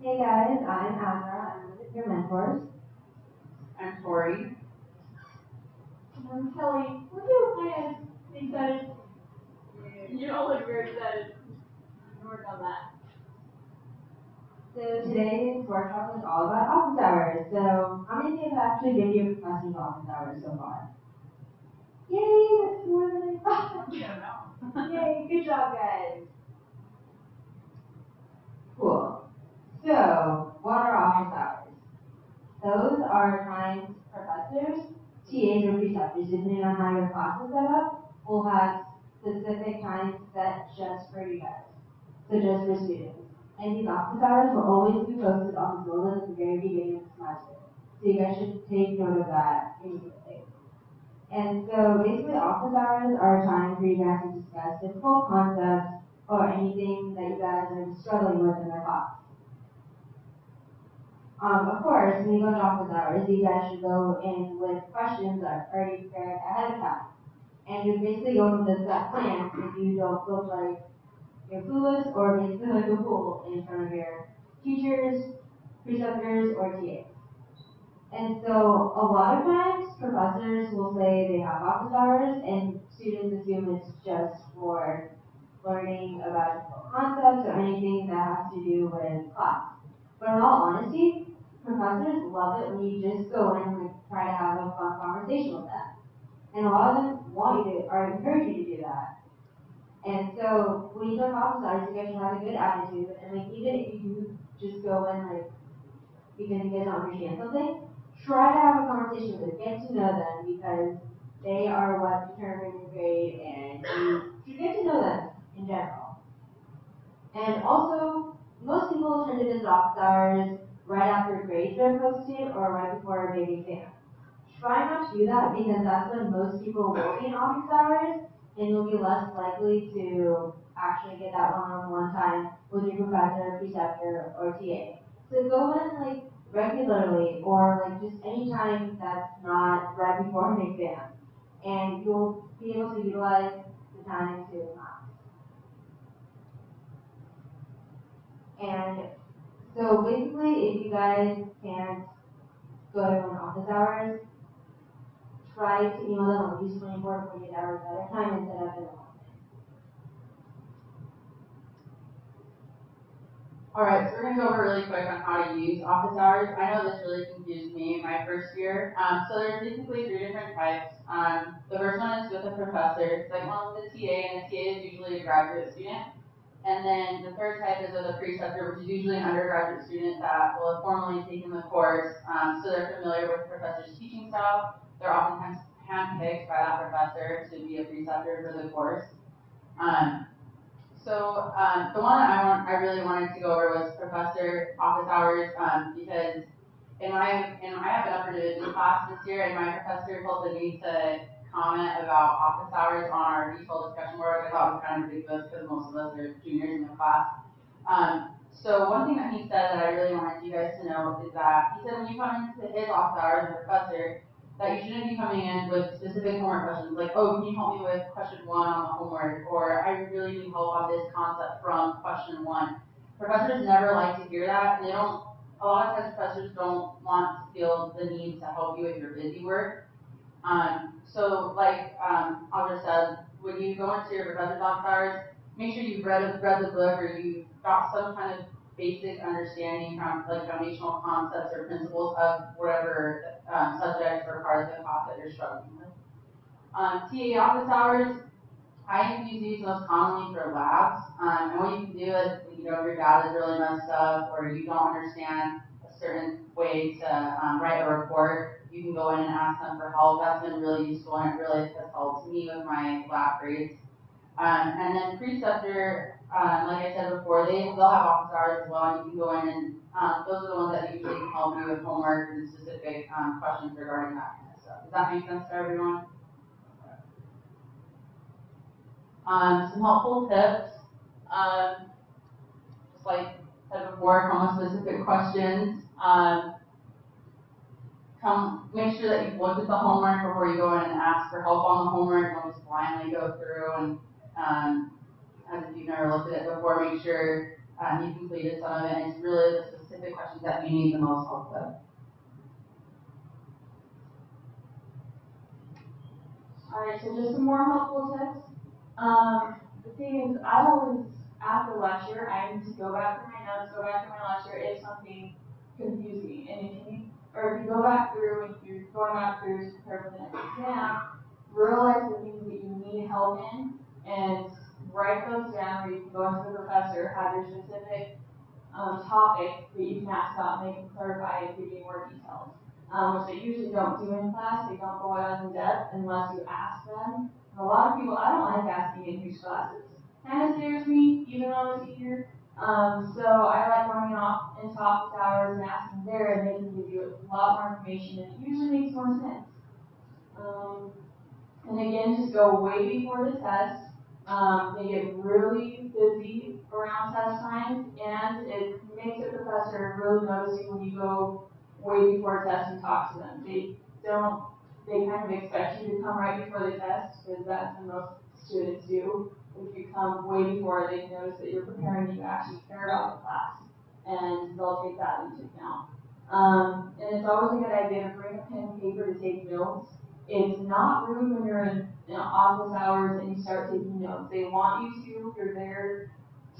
Hey guys, I'm Azra. I'm one of your mentors. I'm Tori. And I'm Kelly. We're doing plans. Excited. You all look very excited. Work on that. So today's workshop is all about office hours. So how many of you have actually been to your professor's office hours so far? Yay, that's more than I thought. Yay, good job guys. Cool. So what are office hours? Those are times professors, TAs, or preceptors, depending on how your class is set up, will have specific times set just for you guys. So just for students. And these office hours will always be posted on the bulletin at the very beginning of the semester. So you guys should take note of that immediately. And so basically office hours are a time for you guys to discuss difficult concepts or anything that you guys are struggling with in the class. Of course, when you go to office hours, you guys should go in with questions that are already prepared ahead of time. And you basically go into this set plan if you don't look like you're clueless or basically like a fool in front of your teachers, preceptors, or TAs. And so a lot of times professors will say they have office hours and students assume it's just for learning about concepts or anything that has to do with class. But in all honesty, professors love it when you just go in and try to have a fun conversation with them. And a lot of them want you to, or encourage you to do that. And so when you go to office hours, you guys should have a good attitude. And like even if you just go in like because you guys don't understand something, try to have a conversation with them, get to know them because they are what determine your grade and you should get to know them in general. And also, most people tend to visit office hours right after grades are posted or right before a big exam. Try not to do that because that's when most people will be in office hours and you'll be less likely to actually get that one-on-one time with your professor, preceptor, or TA. So go in like regularly or like just any time that's not right before an exam. And you'll be able to utilize the time to max. And so basically if you guys can't go to an office hours, try to email them at least 24 to 48 hours at a time instead of in the morning. Alright, so we're going to go over really quick on how to use office hours. I know this really confused me in my first year. So there's basically 3 different types. The first one is with a professor, second one with a TA, and a TA is usually a graduate student. And then the third type is with a preceptor, which is usually an undergraduate student that will have formally taken the course, so they're familiar with the professor's teaching style. They're oftentimes handpicked by that professor to be a preceptor for the course. The one that I really wanted to go over was professor office hours, because I have an upper division class this year, and my professor felt the need to comment about office hours on our regional discussion board, which I thought was kind of ridiculous because most of us are juniors in the class. So one thing that he said that I really wanted you guys to know is that he said when you come into his office hours as a professor, that you shouldn't be coming in with specific homework questions like, oh, can you help me with question 1 on the homework, or I really need help on this concept from question 1. Professors never like to hear that, and a lot of times professors don't want to feel the need to help you with your busy work. Audra said, when you go into your professor's office hours, make sure you've read the book or you've got some kind of basic understanding from like foundational concepts or principles of whatever subject or part of the class that you're struggling with. TA office hours, I use these most commonly for labs. And what you can do is, if your data is really messed up or you don't understand a certain way to write a report, you can go in and ask them for help. That's been really useful and it really has helped me with my lab grades. And then preceptor, like I said before, they'll have office hours as well, and you can go in and those are the ones that usually can help you with homework and specific questions regarding that kind of stuff. Does that make sense to everyone? Some helpful tips. Just like I said before, come with specific questions. Make sure that you've looked at the homework before you go in and ask for help on the homework. Don't just blindly go through and as if you've never looked at it before, make sure You completed some of it, and it's really the specific questions that you need the most help with. Alright, so just some more helpful tips. The thing is, I always, after lecture, I need to go back through my notes, go back through my lecture if something confuses me. And if you go back through, and you're going back through to prepare for the next exam, realize the things that you need help in, and write those down, or you can go into the professor, have your specific topic that you can ask about, and they can clarify and give you more details. Which they usually don't do in class. They don't go as in depth unless you ask them. And a lot of people, I don't like asking in huge classes. Kind of scares me, even though I'm a senior. So I like going off into office hours and asking there, and they can give you a lot more information, and it usually makes more sense. And again, just go way before the test. They get really busy around test times, and it makes the professor really notice you when you go way before test and talk to them. They kind of expect you to come right before the test, because that's what most students do. If you come way before, they notice that you're preparing, you actually care about the class, and they'll take that into account. And it's always a good idea to bring a pen and paper to take notes. It's not rude when you're in office hours and you start taking notes. They want you to. You're there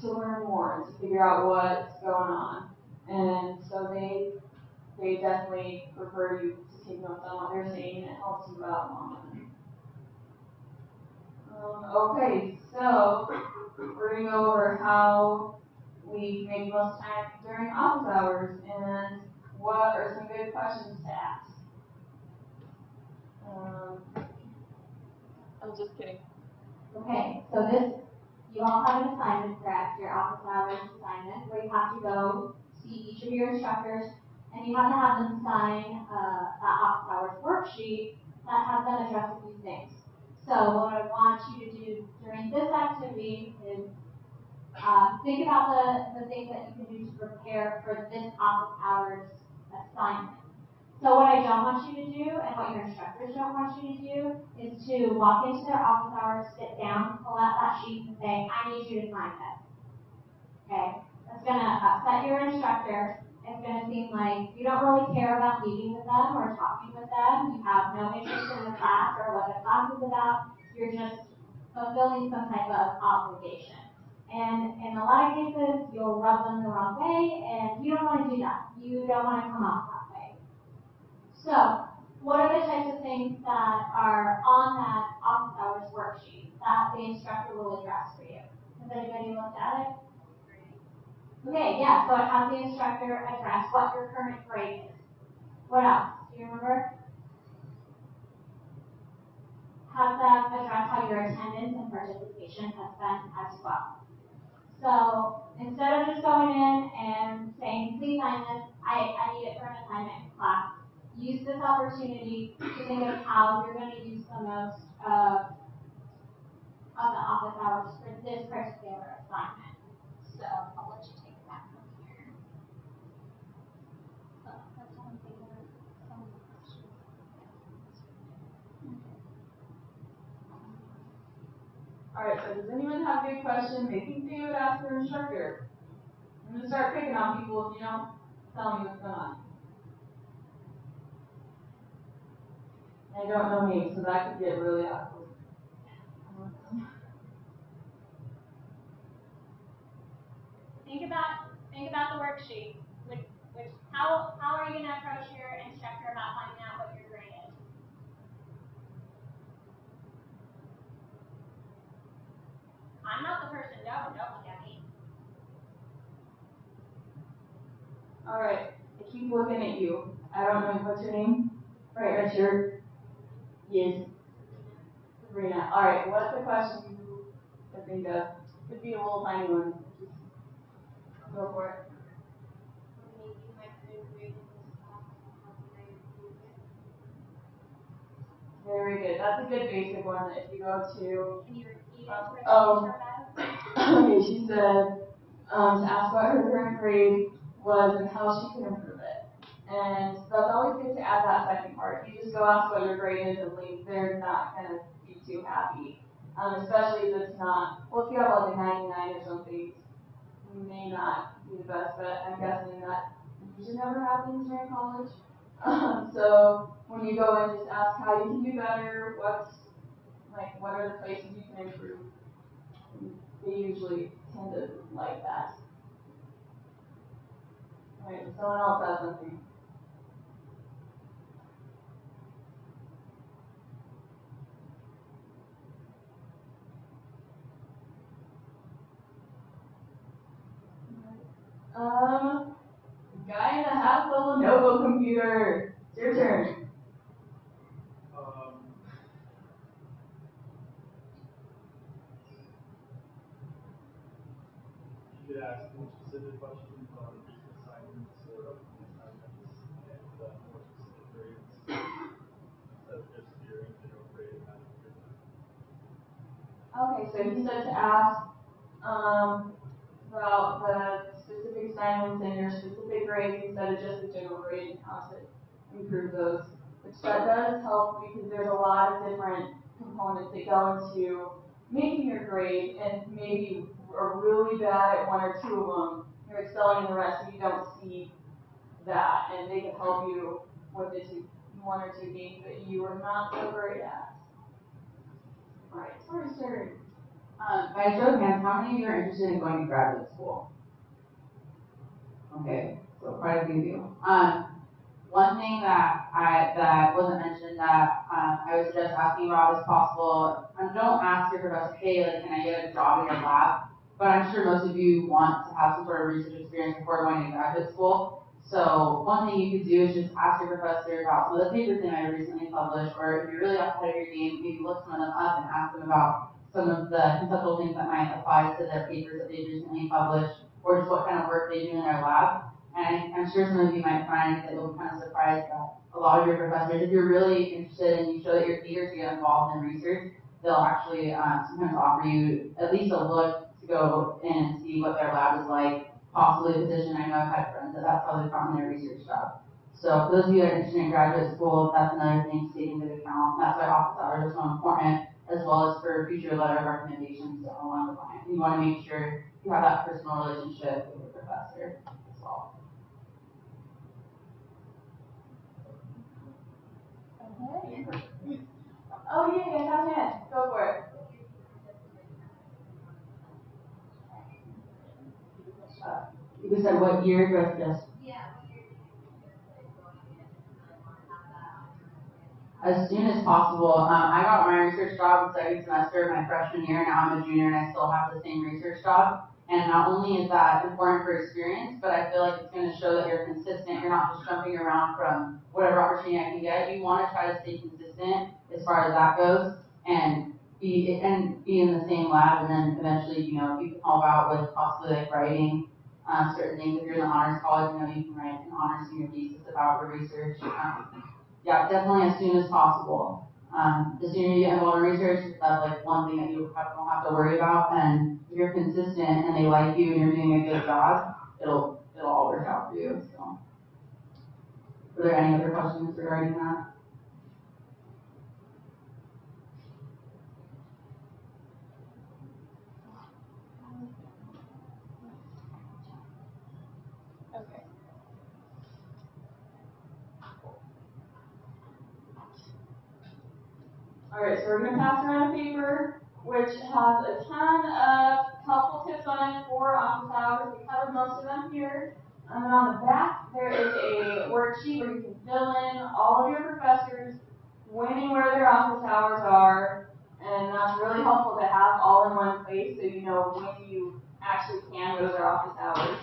to learn more and to figure out what's going on. And so they definitely prefer you to take notes on what they're saying, and it helps you out long run. Okay, so we're going to go over how we make most time during office hours and what are some good questions to ask. I'm just kidding. Okay, so you all have an assignment, correct? Your office hours assignment, where you have to go see each of your instructors, and you have to have them sign an office hours worksheet that has them address a few things. So what I want you to do during this activity is think about the things that you can do to prepare for this office hours assignment. So what I don't want you to do, and what your instructors don't want you to do, is to walk into their office hours, sit down, pull out that sheet, and say, I need you to sign this. Okay? That's going to upset your instructor. It's going to seem like you don't really care about meeting with them or talking with them. You have no interest in the class or what the class is about. You're just fulfilling some type of obligation. And in a lot of cases, you'll rub them the wrong way, and you don't want to do that. You don't want to come off that way. So, what are the types of things that are on that office hours worksheet that the instructor will address for you? Has anybody looked at it? Okay, yeah, so it has the instructor address what your current grade is. What else? Do you remember? Have them address how your attendance and participation has been as well. So, instead of just going in and saying, please sign this, I need it for an assignment in class, use this opportunity to think of how you're going to use the most of the office hours for this particular assignment. So I'll let you take it back from here. So that's one thing that some of the questions. Alright, so does anyone have a good question they think they would ask their instructor? I'm going to start picking on people if you don't tell me what's going on. I don't know me, so that could get really awkward. Think about the worksheet. How are you going to approach your instructor about finding out what your grade is? I'm not the person. Don't look at me. All right, I keep looking at you. I don't know what's your name. Right, Richard. Yes. Sabrina. All right, what's the question you could think of? Could be a little tiny one. Just go for it. Very good. That's a good basic one that if you go to. Can you repeat it? Okay, she said to ask what her current grade was and how she can improve it. And that's always good to add that second part. If you just go ask what your grade is and leave, they're not going to be too happy. Especially if it's not, well, if you have like a 99 or something, may not be the best bet. I'm guessing that usually never happens during college. So when you go in, just ask how you can do better, what are the places you can improve. They usually tend to like that. Alright, someone else has something. Guy in the hat with a Lenovo computer. It's your turn. You could ask more specific questions on recent assignments or assignments and more specific grades instead of just your general grade and having your Okay, so you said to ask about the specific assignments and your specific grades instead of just the general grade and how to improve those. Which that does help because there's a lot of different components that go into making your grade, and maybe you are really bad at one or two of them, you're excelling in the rest, and you don't see that, and they can help you with the one or two things that you are not so great at. Alright, Tori's turn. By show of hands, how many of you are interested in going to graduate school? Okay, so quite a few of you. One thing that wasn't mentioned that I would suggest asking about is possible. Don't ask your professor, hey, can I get a job in your lab? But I'm sure most of you want to have some sort of research experience before going to graduate school. So one thing you could do is just ask your professor about some of the papers they might have recently published, or if you're really ahead of your game, maybe look some of them up and ask them about some of the conceptual things that might apply to their papers that they've recently published, or just what kind of work they do in their lab. And I'm sure some of you might find that you'll be kind of surprised that a lot of your professors, if you're really interested and you show that you're eager to get involved in research, they'll actually sometimes offer you at least a look to go in and see what their lab is like, possibly a position. I know I've had friends that that's how they found their research job. So for those of you that are interested in graduate school, that's another thing to take into account. That's why office hours are so important, as well as for future letter of recommendations to along the line. You want to make sure you have that personal relationship with your professor as well. Okay. Oh yeah, have a hand. Go for it. You just said what year do I suggest? As soon as possible. I got my research job the second semester of my freshman year. Now I'm a junior and I still have the same research job. And not only is that important for experience, but I feel like it's going to show that you're consistent. You're not just jumping around from whatever opportunity I can get. You want to try to stay consistent as far as that goes, and be in the same lab. And then eventually, you can help out with possibly writing certain things. If you're in the honors college, you can write an honors senior thesis about your research. Yeah, definitely as soon as possible. The sooner you get involved in research, that's one thing that you don't have to worry about. And if you're consistent and they like you and you're doing a good job, it'll all work out for you. So, are there any other questions regarding that? Okay. Alright, so we're going to pass around a paper which has a ton of helpful tips on it for office hours. We covered most of them here. And then on the back, there is a worksheet where you can fill in all of your professors, when and where their office hours are. And that's really helpful to have all in one place so you know when you actually can go to their office hours.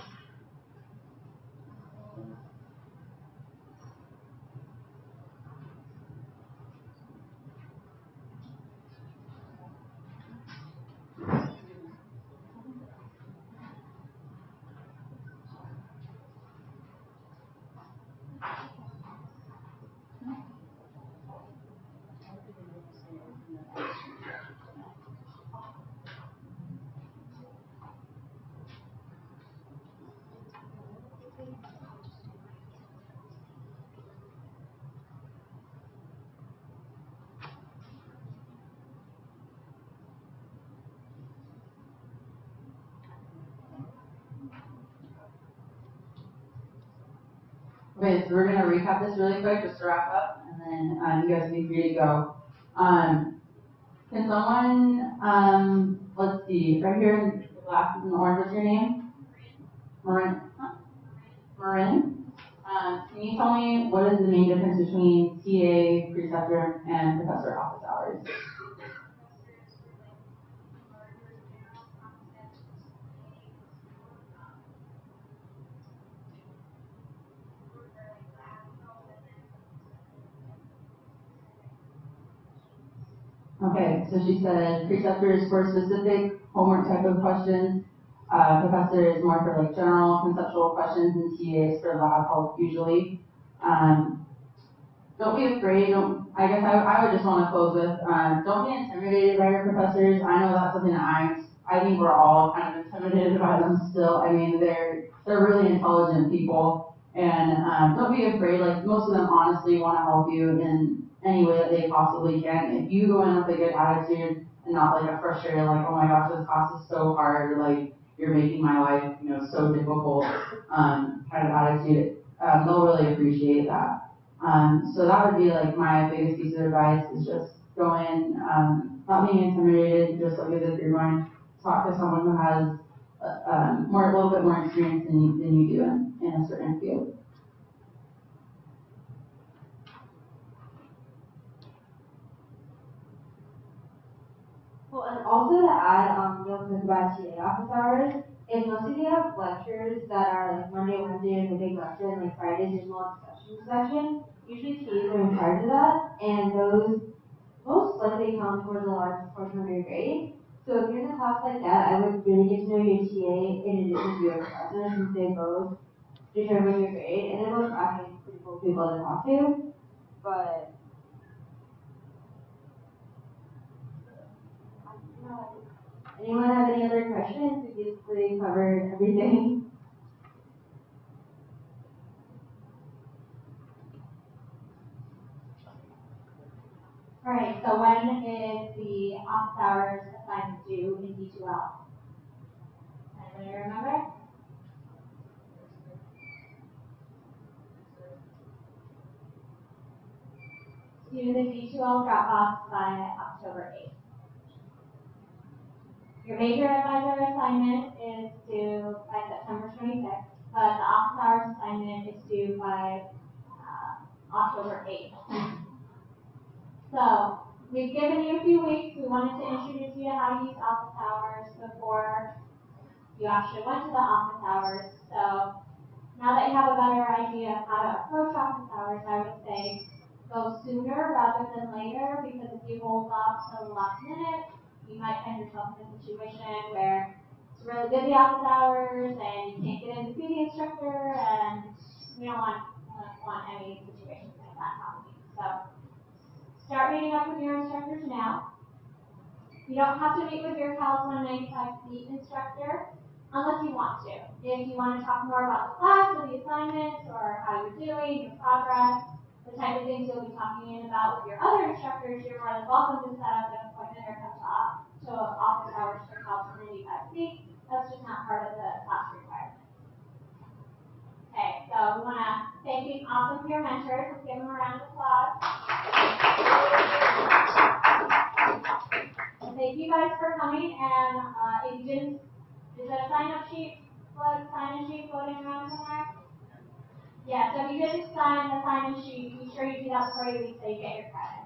Okay, so we're gonna recap this really quick just to wrap up, and then you guys be free to go. Can someone, let's see, right here in the glasses and the orange, what's your name? Marin. Huh? Marin. Can you tell me what is the main difference between TA, preceptor, and professor office hours? Okay, so she said preceptor is for specific homework type of questions, professor is more for like general conceptual questions, and TA is for lab help usually. Don't be afraid. I guess I would just want to close with, don't be intimidated by your professors. I know that's something that I think we're all kind of intimidated by them still. I mean, they're really intelligent people, and don't be afraid. Like, most of them honestly want to help you in any way that they possibly can. If you go in with a good attitude and not like a frustrated, like, oh my gosh, this class is so hard, or like, you're making my life, so difficult, kind of attitude, they'll really appreciate that. So that would be like my biggest piece of advice, is just go in, not being intimidated, just like as if you're going to talk to someone who has a little bit more experience than you do in a certain field. Well, and also to add, real quick about TA office hours, if most of you have lectures that are like Monday, Wednesday is a big lecture, and like Fridays there's more discussion section, usually TAs are in charge of that, and those most likely count towards a large portion of your grade. So if you're in a class like that, I would really get to know your TA in addition to your professor, since they both determine your grade, and they're both actually pretty cool people to talk to. But anyone have any other questions? We basically covered everything. Alright, so when is the office hours assignment due in D2L? Anybody remember? Do the D2L drop off by October 8th. Your major advisor assignment is due by September 26th, but the office hours assignment is due by October 8th. So, we've given you a few weeks. We wanted to introduce you to how to use office hours before you actually went to the office hours. So, now that you have a better idea of how to approach office hours, I would say go sooner rather than later, because if you hold off till the last minute, you might find yourself in a situation where it's really busy office hours and you can't get in to see the instructor, and we don't want any situations like that happening. So start meeting up with your instructors now. You don't have to meet with your CALS 195C instructor unless you want to. If you want to talk more about the class or the assignments or how you're doing, your progress, the type of things you'll be talking about with your other instructors, you're more than welcome to set up an appointment or come to office hours for CALS 195C. That's just not part of the class requirement. Okay, so we want to thank these awesome peer mentors. Let's give them a round of applause. And thank you guys for coming. And if you didn't, is that a sign-up sheet, sign-in sheet floating around somewhere? Yeah, so if you didn't sign the sign-in sheet, be sure you do that before you leave so you get your credit.